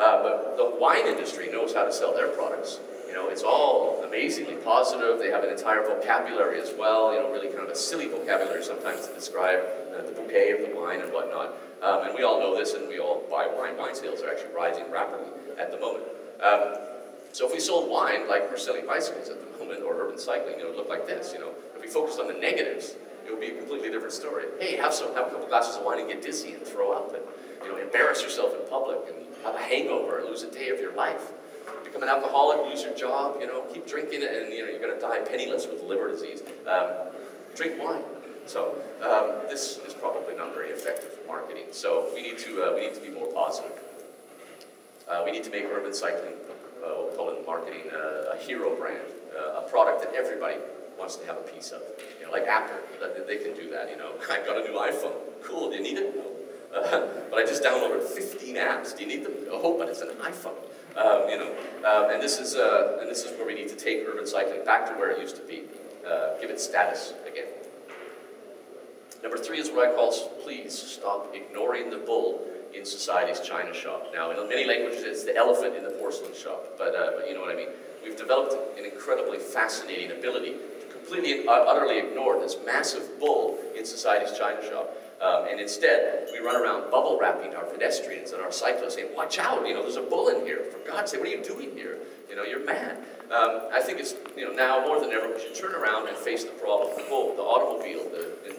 But the wine industry knows how to sell their products. You know, it's all amazingly positive. They have an entire vocabulary as well, you know, really kind of a silly vocabulary sometimes to describe the bouquet of the wine and whatnot. And we all know this, and we all buy wine. Wine sales are actually rising rapidly at the moment. So if we sold wine like we're selling bicycles at the moment, or urban cycling, it would look like this, you know. If we focused on the negatives, it would be a completely different story. Hey, have a couple glasses of wine and get dizzy and throw up, and, you know, embarrass yourself in public and have a hangover and lose a day of your life. Become an alcoholic, lose your job, you know, keep drinking it, and, you know, you're going to die penniless with liver disease. Drink wine. So this is probably not very effective marketing. So we need to be more positive. We need to make urban cycling, what we call it in marketing, a hero brand, a product that everybody wants to have a piece of. You know, like Apple, they can do that. You know, I got a new iPhone. Cool. Do you need it? No. But I just downloaded 15 apps. Do you need them? No, but it's an iPhone. You know, and this is where we need to take urban cycling back to where it used to be. Give it status again. Number 3 is what I call, please stop ignoring the bull in society's china shop. Now, in many languages, it's the elephant in the porcelain shop, but you know what I mean. We've developed an incredibly fascinating ability to completely and utterly ignore this massive bull in society's china shop. And instead, we run around bubble wrapping our pedestrians and our cyclists, saying, watch out, you know, there's a bull in here. For God's sake, what are you doing here? You know, you're mad. I think it's, you know, now more than ever, we should turn around and face the problem of the bull, the automobile,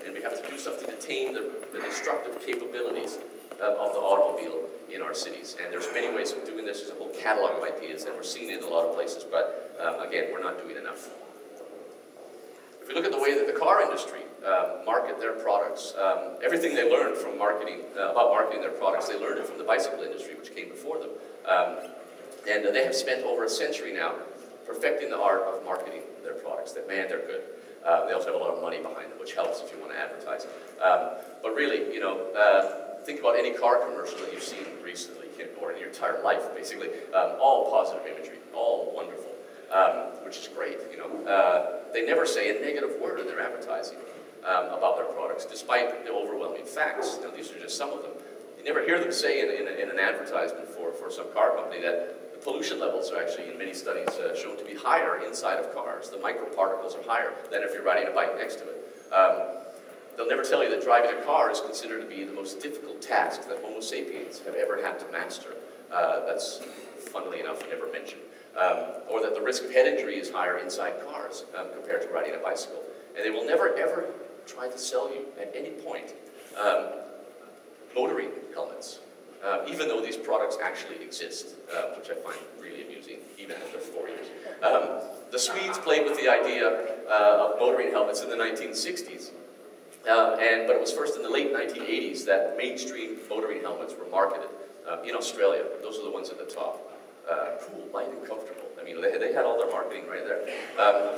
and we have to do something to tame the destructive capabilities of the automobile in our cities. And there's many ways of doing this. There's a whole catalog of ideas, and we're seeing it in a lot of places, but again, we're not doing enough. If we look at the way that the car industry market their products, everything they learned from marketing, about marketing their products, they learned it from the bicycle industry, which came before them. And they have spent over a century now perfecting the art of marketing their products, that, man, they're good. They also have a lot of money behind them, which helps if you want to advertise. But really, you know, think about any car commercial that you've seen recently, or in your entire life, basically. All positive imagery, all wonderful, which is great, you know. They never say a negative word in their advertising about their products, despite the overwhelming facts. Now, these are just some of them. You never hear them say in an advertisement for some car company that the pollution levels are actually, in many studies, shown to be higher inside of cars. The microparticles are higher than if you're riding a bike next to it. They'll never tell you that driving a car is considered to be the most difficult task that Homo sapiens have ever had to master. That's, funnily enough, never mentioned. Or that the risk of head injury is higher inside cars compared to riding a bicycle. And they will never, ever try to sell you, at any point, motoring helmets, even though these products actually exist, which I find really amusing, even after 4 years. The Swedes played with the idea of motoring helmets in the 1960s. But it was first in the late 1980s that mainstream motoring helmets were marketed in Australia. Those are the ones at the top. Cool, light and comfortable. I mean, they had all their marketing right there.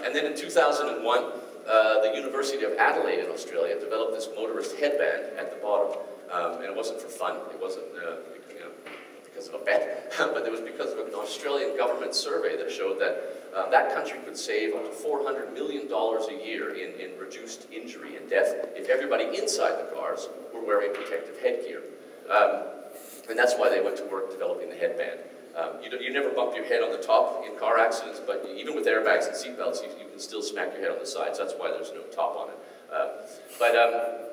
And then in 2001, the University of Adelaide in Australia developed this motorist headband at the bottom. And it wasn't for fun. It wasn't you know, because of a bet, but it was because of an Australian government survey that showed that that country could save up to $400 million a year in reduced injury and death if everybody inside the cars were wearing protective headgear. And that's why they went to work developing the headband. You never bump your head on the top in car accidents, but even with airbags and seatbelts, you can still smack your head on the sides. That's why there's no top on it.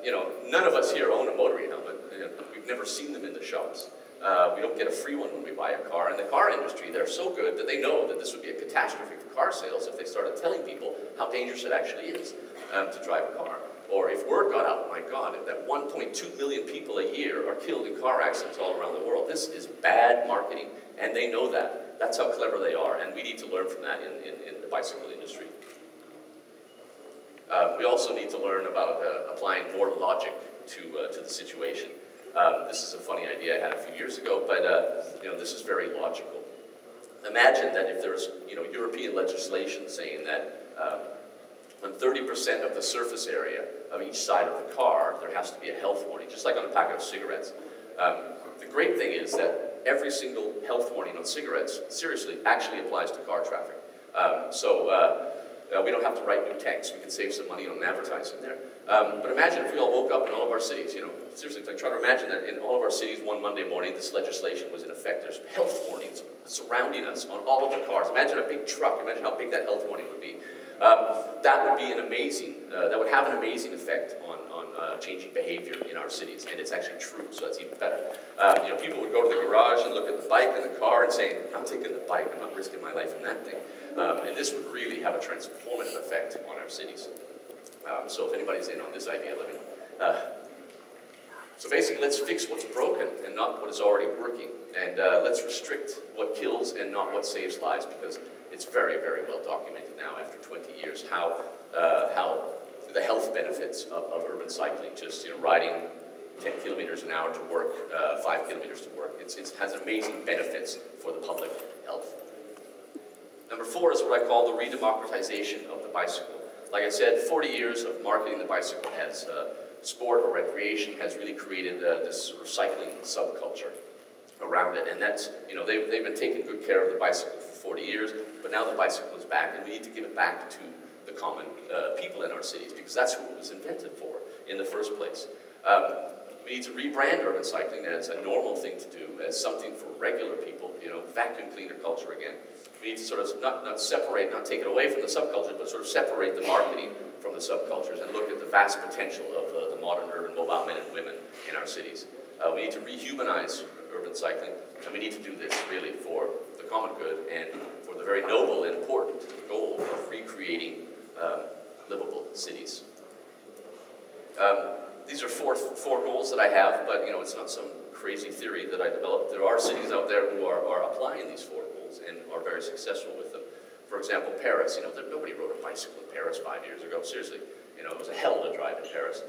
You know, none of us here own a motoring helmet. We've never seen them in the shops. We don't get a free one when we buy a car. And the car industry, they're so good that they know that this would be a catastrophe for car sales if they started telling people how dangerous it actually is to drive a car. Or if word got out, my God, that 1.2 million people a year are killed in car accidents all around the world. This is bad marketing, and they know that. That's how clever they are, and we need to learn from that in the bicycle industry. We also need to learn about applying more logic to the situation. This is a funny idea I had a few years ago, but you know, this is very logical. Imagine that if there's, you know, European legislation saying that on 30% of the surface area of each side of the car, there has to be a health warning, just like on a packet of cigarettes. The great thing is that every single health warning on cigarettes, seriously, actually applies to car traffic. We don't have to write new text. We can save some money on advertising there. But imagine if we all woke up in all of our cities, seriously, like try to imagine that in all of our cities one Monday morning this legislation was in effect. There's health warnings surrounding us on all of the cars. Imagine a big truck. Imagine how big that health warning would be. That would be an amazing, that would have an amazing effect on changing behavior in our cities, and it's actually true, so that's even better. People would go to the garage and look at the bike and the car and say, I'm taking the bike, I'm not risking my life in that thing. And this would really have a transformative effect on our cities. So if anybody's in on this idea, let me know. So basically, let's fix what's broken and not what is already working. And let's restrict what kills and not what saves lives, because it's very, very well documented now after 20 years how the health benefits of urban cycling, just riding 10 kilometers an hour to work, 5 kilometers to work. It has amazing benefits for the public health. Number 4 is what I call the re-democratization of the bicycle. Like I said, 40 years of marketing the bicycle as sport or recreation has really created this sort of cycling subculture around it. And that's, they've been taking good care of the bicycle for 40 years, but now the bicycle is back, and we need to give it back to the common people in our cities, because that's what it was invented for in the first place. We need to rebrand urban cycling as a normal thing to do, as something for regular people, vacuum cleaner culture again. We need to sort of not separate, not take it away from the subculture, but sort of separate the marketing from the subcultures and look at the vast potential of the modern urban mobile men and women in our cities. We need to rehumanize urban cycling, and we need to do this really for the common good and for the very noble and important goal of recreating livable cities. These are four goals that I have, but it's not some crazy theory that I developed. There are cities out there who are applying these 4 goals and are very successful with them. For example, Paris. Nobody rode a bicycle in Paris 5 years ago. Seriously, it was a hell to drive in Paris.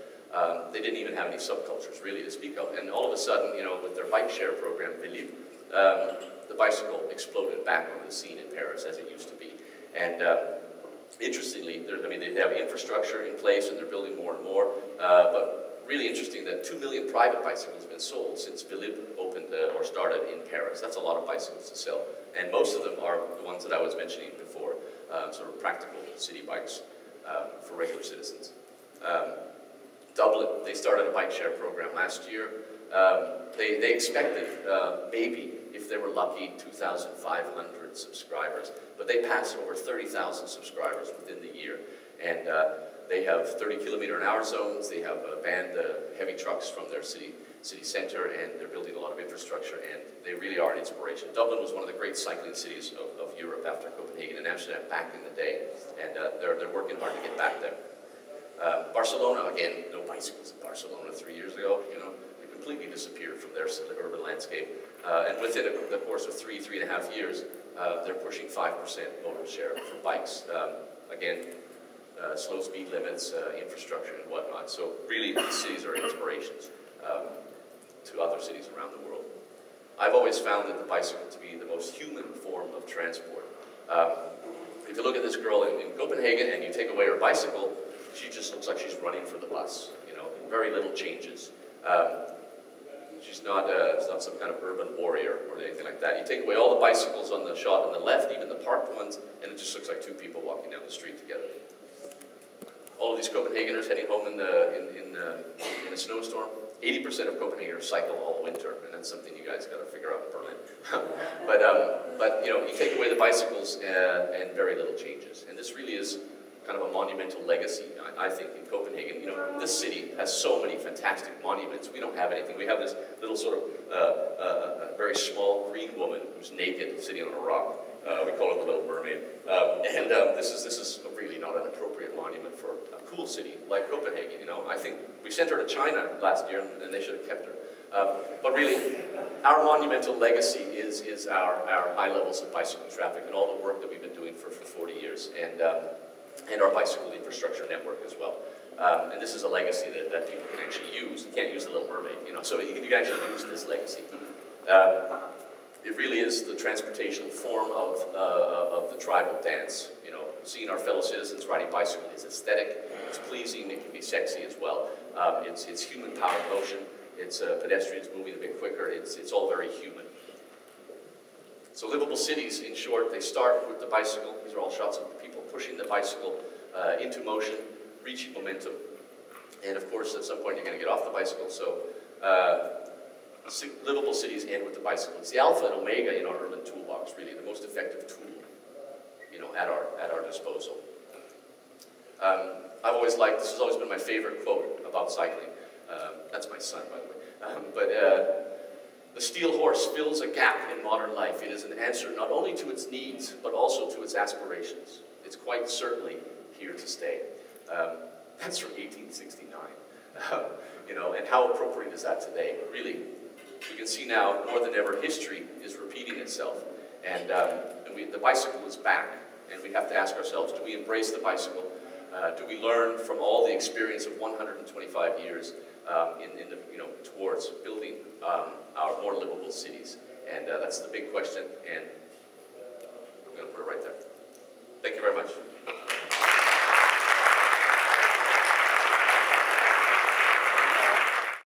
They didn't even have any subcultures really to speak of. And all of a sudden, with their bike share program, Velib, the bicycle exploded back on the scene in Paris as it used to be. And interestingly, they have infrastructure in place and they're building more and more. But really interesting that 2 million private bicycles have been sold since Velib opened or started in Paris. That's a lot of bicycles to sell. And most of them are the ones that I was mentioning before, sort of practical city bikes for regular citizens. Dublin, they started a bike share program last year. They expected maybe, if they were lucky, 2,500 subscribers. But they passed over 30,000 subscribers within the year. And they have 30-kilometer-an-hour zones. They have banned heavy trucks from their city center, and they're building a lot of infrastructure, and they really are an inspiration. Dublin was one of the great cycling cities of Europe after Copenhagen and Amsterdam back in the day, and they're working hard to get back there. Barcelona, again, no bicycles in Barcelona 3 years ago. They completely disappeared from their urban landscape. And within the course of 3.5 years, they're pushing 5% modal share for bikes. Again, slow speed limits, infrastructure, and whatnot. So really, these cities are inspirations to other cities around the world. I've always found that the bicycle to be the most human form of transport. If you look at this girl in Copenhagen and you take away her bicycle, she just looks like she's running for the bus. Very little changes. She's not some kind of urban warrior or anything like that. You take away all the bicycles on the shot on the left, even the parked ones, and it just looks like 2 people walking down the street together. All of these Copenhageners heading home in a snowstorm. 80% of Copenhageners cycle all winter, and that's something you guys got to figure out in Berlin. but you take away the bicycles and very little changes. And this really is kind of a monumental legacy, I think, in Copenhagen. This city has so many fantastic monuments. We don't have anything. We have this little sort of very small green woman who's naked sitting on a rock. We call it the Little Mermaid. This is really not an appropriate monument for a cool city like Copenhagen. I think we sent her to China last year, and they should have kept her. But really, our monumental legacy is our high levels of bicycle traffic and all the work that we've been doing for 40 years, and our bicycle infrastructure network as well. And this is a legacy that people can actually use. You can't use the Little Mermaid, so you can actually use this legacy. It really is the transportation form of the tribal dance. Seeing our fellow citizens riding bicycle is aesthetic, it's pleasing, it can be sexy as well. It's human-powered motion. It's pedestrians moving a bit quicker. It's all very human. So livable cities, in short, they start with the bicycle. These are all shots of people pushing the bicycle into motion, reaching momentum. And of course, at some point, you're going to get off the bicycle. So livable cities end with the bicycle. It's the alpha and omega in our urban toolbox, really, the most effective tool, you know, at our disposal. I've always liked, this has always been my favorite quote about cycling. That's my son, by the way. The steel horse fills a gap in modern life. It is an answer not only to its needs, but also to its aspirations. It's quite certainly here to stay. That's from 1869. You know, and how appropriate is that today? Really, we can see now, more than ever, history is repeating itself. And the bicycle is back. And we have to ask ourselves, do we embrace the bicycle? Do we learn from all the experience of 125 years towards building our more livable cities? And that's the big question, and I'm going to put it right there. Thank you very much.